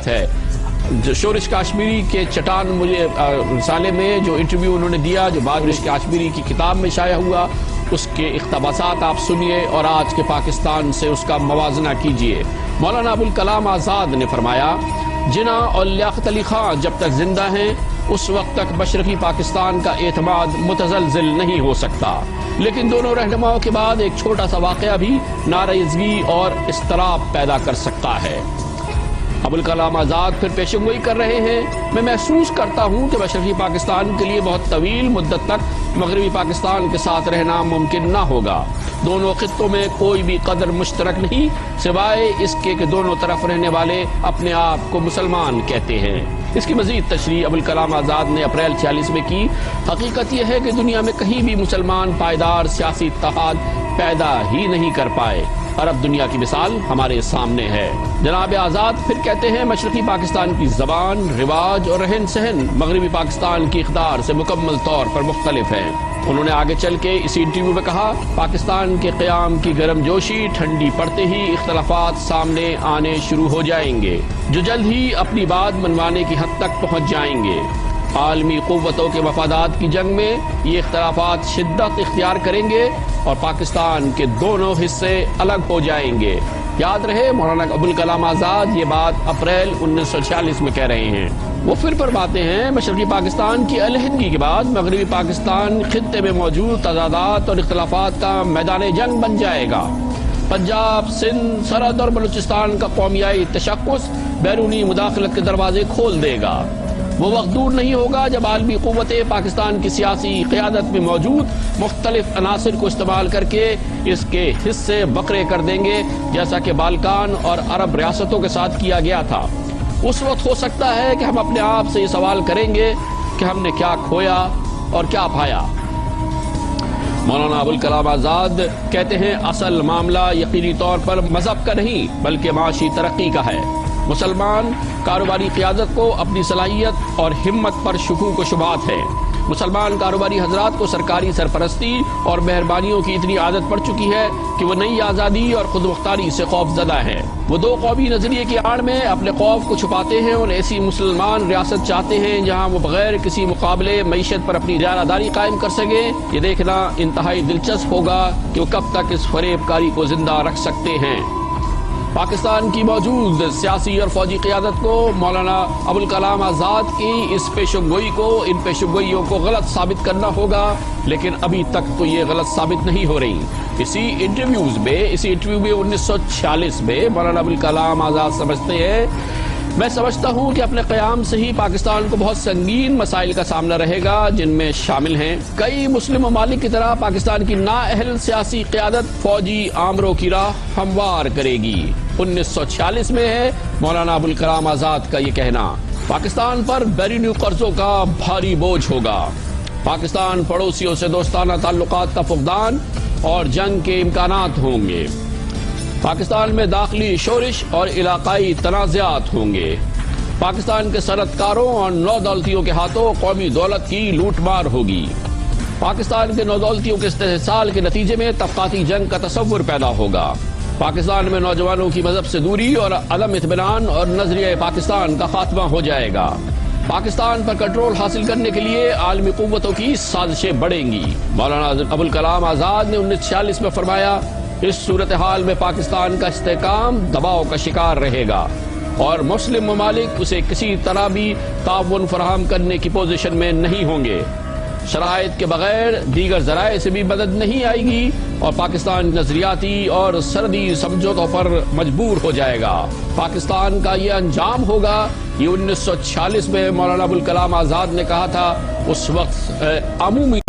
بات ہے۔ شورش کاشمیری کے چٹان رسالے میں جو انٹرویو انہوں نے دیا، جو بعد شورش کاشمیری کی کتاب میں شائع ہوا، اس کے اقتباسات آپ سنیے اور آج کے پاکستان سے اس کا موازنہ کیجئے۔ مولانا ابوالکلام آزاد نے فرمایا، جناح اور لیاقت علی خان جب تک زندہ ہیں اس وقت تک مشرقی پاکستان کا اعتماد متزلزل نہیں ہو سکتا، لیکن دونوں رہنماؤں کے بعد ایک چھوٹا سا واقعہ بھی ناراضگی اور اضطراب پیدا کر سکتا ہے۔ ابوالکلام آزاد پھر پیشن گوئی کر رہے ہیں، میں محسوس کرتا ہوں کہ مشرقی پاکستان کے لیے بہت طویل مدت تک مغربی پاکستان کے ساتھ رہنا ممکن نہ ہوگا۔ دونوں خطوں میں کوئی بھی قدر مشترک نہیں سوائے اس کے کہ دونوں طرف رہنے والے اپنے آپ کو مسلمان کہتے ہیں۔ اس کی مزید تشریح ابوالکلام آزاد نے اپریل 46 میں کی۔ حقیقت یہ ہے کہ دنیا میں کہیں بھی مسلمان پائیدار سیاسی اتحاد پیدا ہی نہیں کر پائے۔ عرب دنیا کی مثال ہمارے سامنے ہے۔ جناب آزاد پھر کہتے ہیں، مشرقی پاکستان کی زبان، رواج اور رہن سہن مغربی پاکستان کی اقدار سے مکمل طور پر مختلف ہے۔ انہوں نے آگے چل کے اسی انٹرویو میں کہا، پاکستان کے قیام کی گرم جوشی ٹھنڈی پڑتے ہی اختلافات سامنے آنے شروع ہو جائیں گے، جو جلد ہی اپنی بات منوانے کی حد تک پہنچ جائیں گے۔ عالمی قوتوں کے مفادات کی جنگ میں یہ اختلافات شدت اختیار کریں گے اور پاکستان کے دونوں حصے الگ ہو جائیں گے۔ یاد رہے، مولانا ابوالکلام آزاد یہ بات اپریل 1946 میں کہہ رہے ہیں۔ وہ پھر فرماتے ہیں، مشرقی پاکستان کی علیحدگی کے بعد مغربی پاکستان خطے میں موجود تضادات اور اختلافات کا میدان جنگ بن جائے گا۔ پنجاب، سندھ، سرحد اور بلوچستان کا قومیائی تشخص بیرونی مداخلت کے دروازے کھول دے گا۔ وہ وقت دور نہیں ہوگا جب عالمی قوتیں پاکستان کی سیاسی قیادت میں موجود مختلف عناصر کو استعمال کر کے اس کے حصے بکرے کر دیں گے، جیسا کہ بالکان اور عرب ریاستوں کے ساتھ کیا گیا تھا۔ اس وقت ہو سکتا ہے کہ ہم اپنے آپ سے یہ سوال کریں گے کہ ہم نے کیا کھویا اور کیا پایا۔ مولانا ابوالکلام آزاد کہتے ہیں، اصل معاملہ یقینی طور پر مذہب کا نہیں بلکہ معاشی ترقی کا ہے۔ مسلمان کاروباری قیادت کو اپنی صلاحیت اور ہمت پر شکوک و شبہات ہے۔ مسلمان کاروباری حضرات کو سرکاری سرپرستی اور مہربانیوں کی اتنی عادت پڑ چکی ہے کہ وہ نئی آزادی اور خود مختاری سے خوف زدہ ہے۔ وہ دو قومی نظریے کی آڑ میں اپنے خوف کو چھپاتے ہیں اور ایسی مسلمان ریاست چاہتے ہیں جہاں وہ بغیر کسی مقابلے معیشت پر اپنی داراداری قائم کر سکیں۔ یہ دیکھنا انتہائی دلچسپ ہوگا کہ وہ کب تک اس فریب کاری کو زندہ رکھ سکتے ہیں۔ پاکستان کی موجود سیاسی اور فوجی قیادت کو مولانا ابوالکلام آزاد کی اس پیشگوئی کو، ان پیشگوئیوں کو غلط ثابت کرنا ہوگا، لیکن ابھی تک تو یہ غلط ثابت نہیں ہو رہی۔ اسی انٹرویو میں 1946 میں مولانا ابوالکلام آزاد سمجھتے ہیں، میں سمجھتا ہوں کہ اپنے قیام سے ہی پاکستان کو بہت سنگین مسائل کا سامنا رہے گا، جن میں شامل ہیں کئی مسلم ممالک کی طرح پاکستان کی نااہل سیاسی قیادت فوجی آمروں کی راہ ہموار کرے گی۔ 1946 میں ہے مولانا ابوالکلام آزاد کا یہ کہنا۔ پاکستان پر بیرونی قرضوں کا بھاری بوجھ ہوگا۔ پاکستان پڑوسیوں سے دوستانہ تعلقات کا فقدان اور جنگ کے امکانات ہوں گے۔ پاکستان میں داخلی شورش اور علاقائی تنازعات ہوں گے۔ پاکستان کے صنعت کاروں اور نو دولتیوں کے ہاتھوں قومی دولت کی لوٹ مار ہوگی۔ پاکستان کے نو دولتیوں کے استحصال کے نتیجے میں طبقاتی جنگ کا تصور پیدا ہوگا۔ پاکستان میں نوجوانوں کی مذہب سے دوری اور عدم اطمینان اور نظریہ پاکستان کا خاتمہ ہو جائے گا۔ پاکستان پر کنٹرول حاصل کرنے کے لیے عالمی قوتوں کی سازشیں بڑھیں گی۔ مولانا ابوالکلام آزاد نے 1946 میں فرمایا، اس صورتحال میں پاکستان کا استحکام دباؤ کا شکار رہے گا اور مسلم ممالک اسے کسی طرح بھی تعاون فراہم کرنے کی پوزیشن میں نہیں ہوں گے۔ شرائط کے بغیر دیگر ذرائع سے بھی مدد نہیں آئے گی اور پاکستان نظریاتی اور سرحدی سمجھوتوں پر مجبور ہو جائے گا۔ پاکستان کا یہ انجام ہوگا، یہ 1946 میں مولانا ابوالکلام آزاد نے کہا تھا۔ اس وقت عمومی